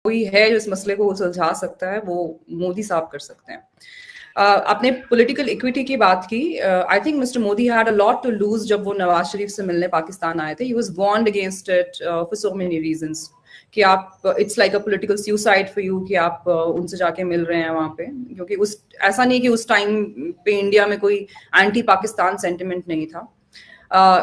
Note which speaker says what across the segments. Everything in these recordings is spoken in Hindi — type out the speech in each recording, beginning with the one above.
Speaker 1: कोई है जो इस मसले को सुलझा सकता है वो मोदी साहब कर सकते हैं। आपने पॉलिटिकल इक्विटी की बात की। I think mister Modi had a lot to lose जब वो नवाज शरीफ से मिलने पाकिस्तान आए थे। He was warned against it for so many reasons कि आप it's like a political suicide for you कि आप उनसे जाके मिल रहे हैं वहां पे, क्योंकि उस ऐसा नहीं कि उस टाइम पे इंडिया में कोई एंटी पाकिस्तान सेंटिमेंट नहीं था,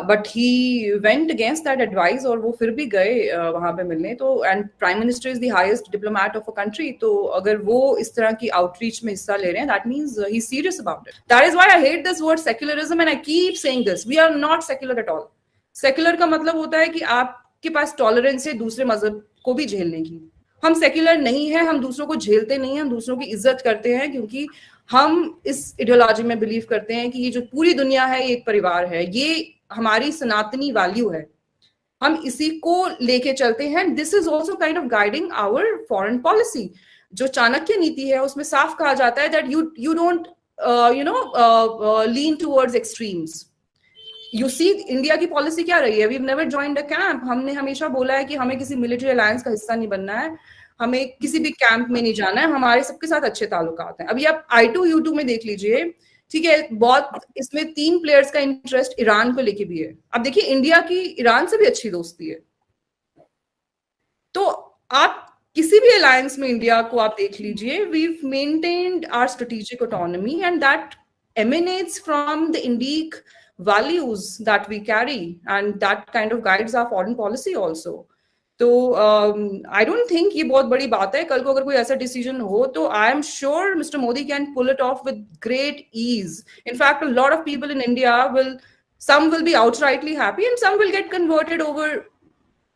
Speaker 1: but he went against that advice और वो फिर भी गए वहां पे मिलने। तो and prime minister is the highest diplomat of a country, तो अगर वो इस तरह की आउटरीच में हिस्सा ले रहे हैं that means he is serious about it. That is why I hate this word secularism and I keep saying this, we are not secular at all. Secular का मतलब होता है कि आपके पास टॉलरेंस है दूसरे मजहब को भी झेलने की। हम सेक्युलर नहीं है, हम दूसरों को झेलते नहीं है, हम दूसरों की इज्जत करते हैं, क्योंकि हम इस आइडियोलॉजी में बिलीव करते हैं कि ये जो पूरी दुनिया है ये एक परिवार है, ये हमारी सनातनी वैल्यू है, हम इसी को लेके चलते हैं। This is also kind of guiding our foreign policy. जो चाणक्य नीति है उसमें साफ कहा जाता है that you don't lean towards extremes. You see India की पॉलिसी क्या रही है, we have never joined a camp. हमने हमेशा बोला है कि हमें किसी मिलिट्री अलायंस का हिस्सा नहीं बनना है, हमें किसी भी कैंप में नहीं जाना है, हमारे सबके साथ अच्छे ताल्लुकात हैं। अभी आप I2U2 में देख लीजिए, ठीक है, बहुत इसमें 3 प्लेयर्स का इंटरेस्ट ईरान को लेके भी है। अब देखिए इंडिया की ईरान से भी अच्छी दोस्ती है। तो आप किसी भी अलायंस में इंडिया को आप देख लीजिए, we maintained our strategic autonomy and that emanates from the Indic values that we carry, and that kind of guides our foreign policy also. तो आई डोंट थिंक ये बहुत बड़ी बात है। कल को अगर कोई ऐसा डिसीजन हो तो I am sure mister Modi can pull it off with great ease. In fact a lot of people in India will, some will be outrightly happy and some will get converted over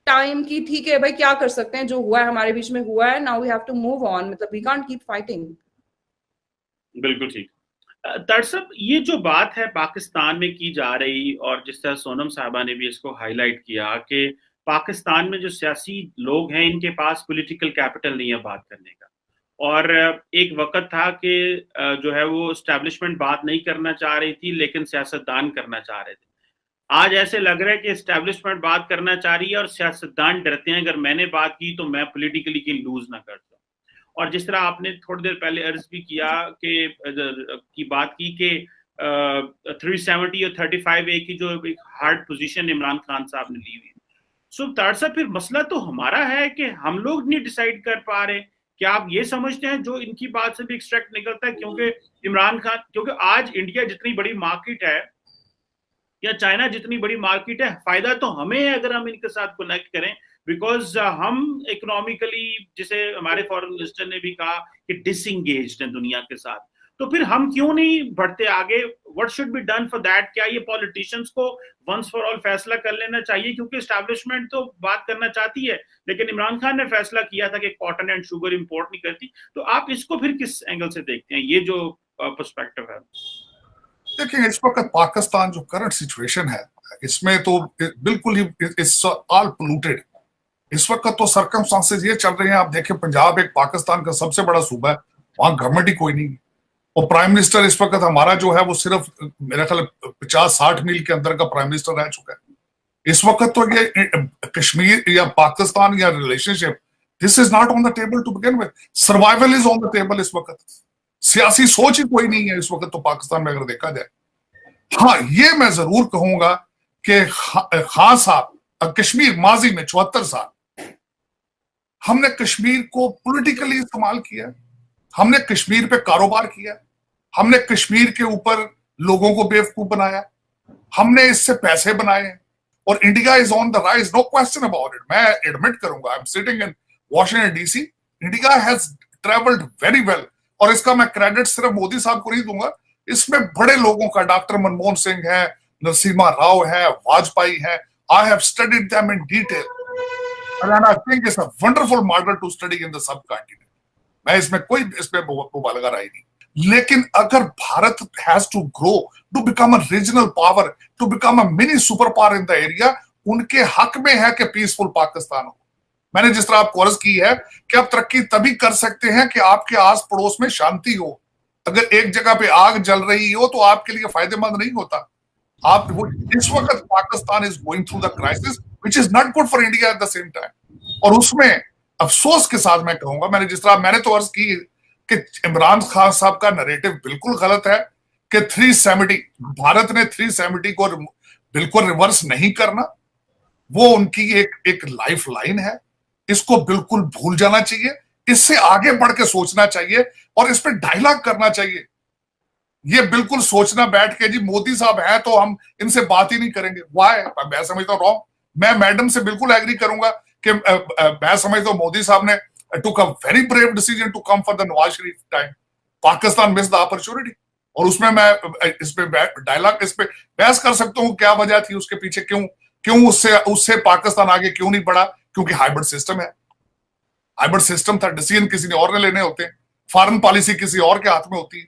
Speaker 1: time कि ठीक है भाई क्या कर सकते हैं, जो हुआ है हमारे बीच में हुआ है, now we have to move on, मतलब we can't keep fighting।
Speaker 2: बिल्कुल ठीक। दरअसल ये जो बात है पाकिस्तान में की जा रही, और जिस तरह सोनम साहबा ने भी इसको हाईलाइट किया कि पाकिस्तान में जो सियासी लोग हैं इनके पास पॉलिटिकल कैपिटल नहीं है बात करने का, और एक वक्त था कि जो है वो एस्टेब्लिशमेंट बात नहीं करना चाह रही थी लेकिन सियासतदान करना चाह रहे थे। आज ऐसे लग रहा है कि एस्टेब्लिशमेंट बात करना चाह रही है और सियासतदान डरते हैं अगर मैंने बात की तो मैं पॉलिटिकली की लूज ना कर दूं। और जिस तरह आपने थोड़ी देर पहले अर्ज भी किया कि बात की कि 370 और 35A की जो एक हार्ड पोजीशन इमरान खान साहब ने ली हुई, सो दरअसल फिर मसला तो हमारा है कि हम लोग नहीं डिसाइड कर पा रहे। क्या आप ये समझते हैं जो इनकी बात से भी एक्सट्रैक्ट निकलता है, क्योंकि इमरान खान, क्योंकि आज इंडिया जितनी बड़ी मार्केट है या चाइना जितनी बड़ी मार्केट है, फायदा तो हमें है अगर हम इनके साथ कनेक्ट करें, बिकॉज हम इकोनॉमिकली, जिसे हमारे फॉरेन मिनिस्टर ने भी कहा कि डिसएंगेज्ड हैं दुनिया के साथ, तो फिर हम क्यों नहीं बढ़ते आगे? What should be done for that? क्या ये पॉलिटिशियंस को वंस फॉर ऑल फैसला कर लेना चाहिए, क्योंकि एस्टैब्लिशमेंट तो बात करना चाहती है लेकिन इमरान खान ने फैसला किया था कि कॉटन एंड शुगर इंपोर्ट नहीं करती। तो आप इसको फिर किस एंगल से देखते हैं, ये जो पर्सपेक्टिव है?
Speaker 3: देखिए, इस वक्त पाकिस्तान जो करंट सिचुएशन है इसमें तो बिल्कुल ही इट्स ऑल पोल्यूटेड। इस वक्त तो सर्कमस्टांसेस ये चल रहे हैं, आप देखें पंजाब एक पाकिस्तान का सबसे बड़ा सूबा है, वहां गवर्नमेंट ही कोई नहीं, और प्राइम मिनिस्टर इस वक्त हमारा जो है वो सिर्फ मेरा ख्याल 50-60 मील के अंदर का प्राइम मिनिस्टर रह चुका है। इस वक्त तो ये कश्मीर या पाकिस्तान या relationship, this is not on the table to begin with. Survival is on the table इस वक्त, सियासी सोच ही कोई नहीं है इस वक्त तो पाकिस्तान में अगर देखा जाए। हाँ, ये मैं जरूर कहूंगा कि खान साहब कश्मीर माजी में 74 साल हमने कश्मीर को पॉलिटिकली इस्तेमाल किया, हमने कश्मीर पे कारोबार किया, हमने कश्मीर के ऊपर लोगों को बेवकूफ बनाया, हमने इससे पैसे बनाए, और India is on the rise, no question about it. मैं एडमिट करूंगा, I am sitting in Washington DC, India has travelled very well, और इसका मैं क्रेडिट सिर्फ मोदी साहब को नहीं दूंगा, इसमें बड़े लोगों का, डॉक्टर मनमोहन सिंह है, नरसिम्हा राव है, वाजपेयी है, I have studied them in detail and I think it's a wonderful model to study in the subcontinent. मैं इसमें कोई मुबालगा राय नहीं, लेकिन अगर Bharat has to grow to become a regional power, to become a mini super power in the area, उनके हक में है कि पीसफुल पाकिस्तान हो। मैंने जिस तरह आपको अर्ज की है कि आप तरक्की तभी कर सकते हैं कि आपके आस पड़ोस में शांति हो। अगर एक जगह पे आग जल रही हो तो आपके लिए फायदेमंद नहीं होता। आप वो इस वक्त Pakistan is going through the crisis which is not good for India at the same time, और उसमें अफसोस के साथ मैं कहूंगा, मैंने तो अर्ज की कि इमरान खान साहब का नरेटिव बिल्कुल गलत है कि 370 भारत ने 370 को बिल्कुल रिवर्स नहीं करना, वो उनकी एक लाइफ लाइन है, इसको बिल्कुल भूल जाना चाहिए, इससे आगे बढ़ के सोचना चाहिए और इस पर डायलॉग करना चाहिए। ये बिल्कुल सोचना बैठ के जी मोदी साहब हैं तो हम इनसे बात ही नहीं करेंगे, वाई, मैं समझता हूं रॉन्ग। मैं मैडम से बिल्कुल एग्री करूंगा कि मैं समझता हूं मोदी साहब ने took a very brave decision to come for the Nawaz Sharif time. Pakistan miss the opportunity, और उसमें मैं इस पे डायलॉग, इस पे बहस कर सकता हूँ क्या वजह थी उसके पीछे, क्यों उससे पाकिस्तान आगे क्यों नहीं बढ़ा, क्योंकि हाइब्रिड सिस्टम है, हाइब्रिड सिस्टम था, डिसीजन किसी ने और ने लेने होते हैं, फॉरेन पॉलिसी किसी और के हाथ में होती है।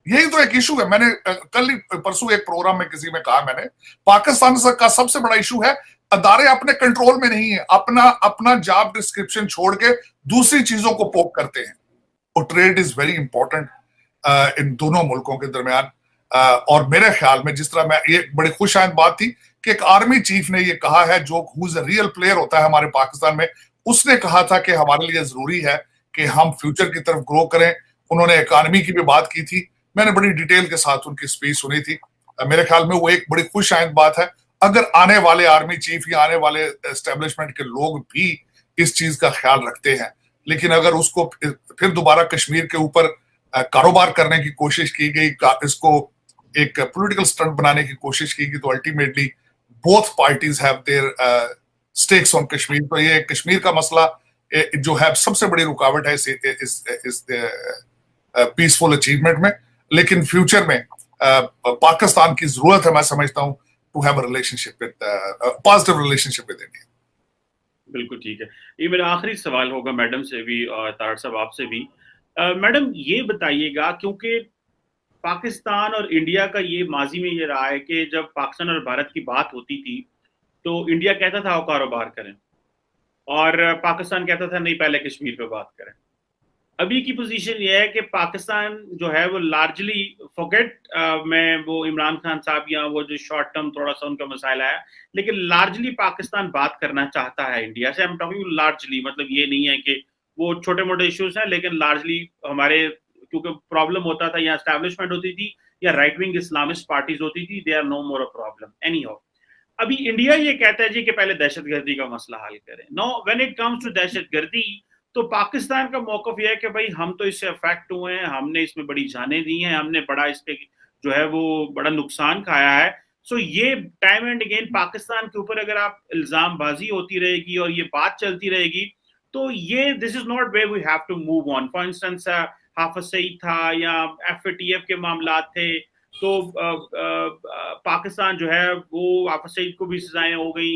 Speaker 3: यही तो एक इशू है। मैंने कल ही परसों एक प्रोग्राम में किसी में कहा, मैंने पाकिस्तान का सबसे बड़ा इशू है अदारे अपने कंट्रोल में नहीं है, अपना जॉब डिस्क्रिप्शन छोड़ के दूसरी चीजों को पोक करते हैं। और trade is very important in दोनों मुल्कों के दरमियान। और मेरे ख्याल में जिस तरह मैं, ये बड़ी खुशाइंद बात थी कि एक आर्मी चीफ ने ये कहा है, जो who is a real player होता है हमारे पाकिस्तान में, उसने कहा था कि हमारे लिए जरूरी है कि हम फ्यूचर की तरफ ग्रो करें। उन्होंने इकॉनमी की भी बात की थी, मैंने बड़ी डिटेल के साथ उनकी स्पीच सुनी थी। मेरे ख्याल में वो एक बड़ी खुशाइंद बात है। अगर आने वाले आर्मी चीफ या आने वाले एस्टेब्लिशमेंट के लोग भी इस चीज का ख्याल रखते हैं, लेकिन अगर उसको फिर दोबारा कश्मीर के ऊपर कारोबार करने की कोशिश की गई, इसको एक पॉलिटिकल स्टंट बनाने की कोशिश की गई, तो ultimately both parties have their stakes on Kashmir. तो ये कश्मीर का मसला जो है सबसे बड़ी रुकावट है इस पीसफुल अचीवमेंट में। लेकिन फ्यूचर में पाकिस्तान की जरूरत है, मैं समझता हूं, to have a relationship with positive relationship with India.
Speaker 2: बिल्कुल ठीक है। ये मेरा आखिरी सवाल होगा मैडम से भी और तारड़ साहब आपसे भी। मैडम ये बताइएगा, क्योंकि पाकिस्तान और इंडिया का ये माजी में ये रहा है कि जब पाकिस्तान और भारत की बात होती थी तो इंडिया कहता था वो कारोबार करें और पाकिस्तान कहता था नहीं पहले कश्मीर पे बात करें। अभी की पोजीशन ये है कि पाकिस्तान जो है वो लार्जली फॉरगेट में वो इमरान खान साहब या वो जो शॉर्ट टर्म थोड़ा सा उनका मसाइला है, लेकिन लार्जली पाकिस्तान बात करना चाहता है इंडिया से। आई एम टॉकिंग लार्जली, मतलब ये नहीं है कि वो छोटे मोटे इश्यूज हैं, लेकिन लार्जली हमारे क्योंकि प्रॉब्लम होता था या एस्टैब्लिशमेंट होती थी या राइट विंग इस्लामिस्ट पार्टीज होती थी, they are no more a problem anyhow. अभी इंडिया ये कहता है जी कि पहले दहशतगर्दी का मसला हल करें। No, when it comes to दहशतगर्दी तो पाकिस्तान का मौकफ यह है कि भाई हम तो इससे अफेक्ट हुए हैं, हमने इसमें बड़ी जानें दी हैं, हमने बड़ा इस पे जो है वो बड़ा नुकसान खाया है। सो ये टाइम एंड अगेन पाकिस्तान के ऊपर अगर आप इल्जामबाजी होती रहेगी और ये बात चलती रहेगी तो ये this is not where we have to move on. For instance Hafiz Saeed था या एफएटीएफ के मामला थे, तो पाकिस्तान जो है वो हाफिज सईद को भी सजाएं हो गई,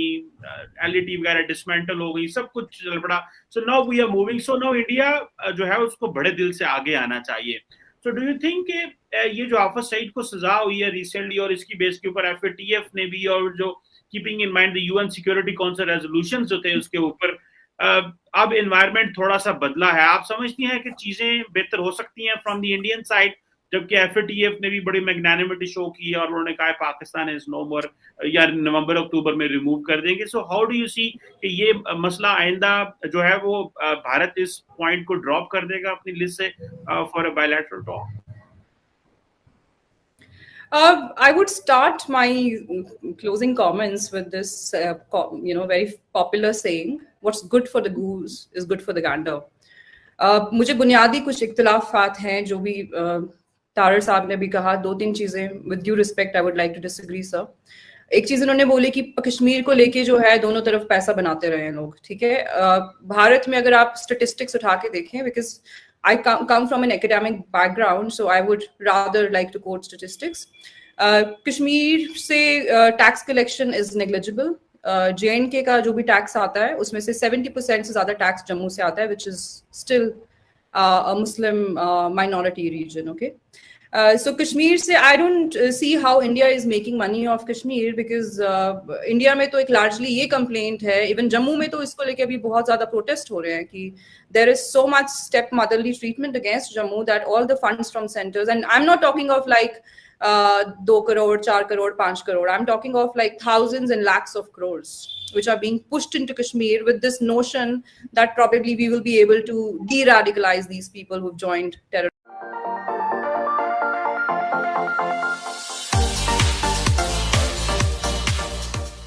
Speaker 2: एलईटी वगैरह डिसमेंटल हो गई, सब कुछ चल पड़ा। So now we are moving, so now India जो है उसको बड़े दिल से आगे आना चाहिए। सो डू यू थिंक ये जो हाफिज सईद को सजा हुई है रिसेंटली और इसकी बेस के ऊपर एफएटीएफ ने भी, और जो keeping in mind the UN security council resolutions जो थे उसके ऊपर, अब एनवायरनमेंट थोड़ा सा बदला है, आप समझती हैं कि चीजें बेहतर हो सकती हैं फ्रॉम द इंडियन साइड? जबकि एफएटीएफ ने भी बड़ी मैग्नानिमिटी शो की और उन्होंने कहा पाकिस्तान इज नो मोर, या नवंबर अक्टूबर में रिमूव कर देंगे। So how do you see कि ये मसला आइंदा जो है वो भारत इस पॉइंट को ड्रॉप कर देगा अपनी लिस्ट से for a bilateral talk?
Speaker 1: I would start my closing comments with this, very popular saying, "What's good for the goose is good for the gander." मुझे बुनियादी कुछ इख्तिलाफात हैं जो भी तारड़ साहब ने भी कहा। 2-3 चीजें with due respect I would like to disagree sir. एक चीज उन्होंने बोली कि कश्मीर को लेके जो है दोनों तरफ पैसा बनाते रहे हैं लोग, ठीक है। भारत में अगर आप स्टेटिस्टिक्स उठा के देखें, because I come from an academic background, so I would rather like to quote statistics. Kashmir से tax collection is negligible. J&K का जो भी टैक्स आता है उसमें से 70% से ज्यादा टैक्स जम्मू से आता है, which is still a Muslim minority region. Okay, so Kashmir से I don't see how India is making money off Kashmir, because India में तो एक largely ये complaint है, even जम्मू में तो इसको लेके अभी बहुत ज्यादा protest हो रहे हैं कि there is so much step motherly treatment against Jammu that all the funds from centers, and I'm not talking of like 2 crore, 4 crore, 5 crore. I'm talking of like thousands and lakhs of crores, which are being pushed into Kashmir with this notion that probably we will be able to de-radicalize these people who've joined terror.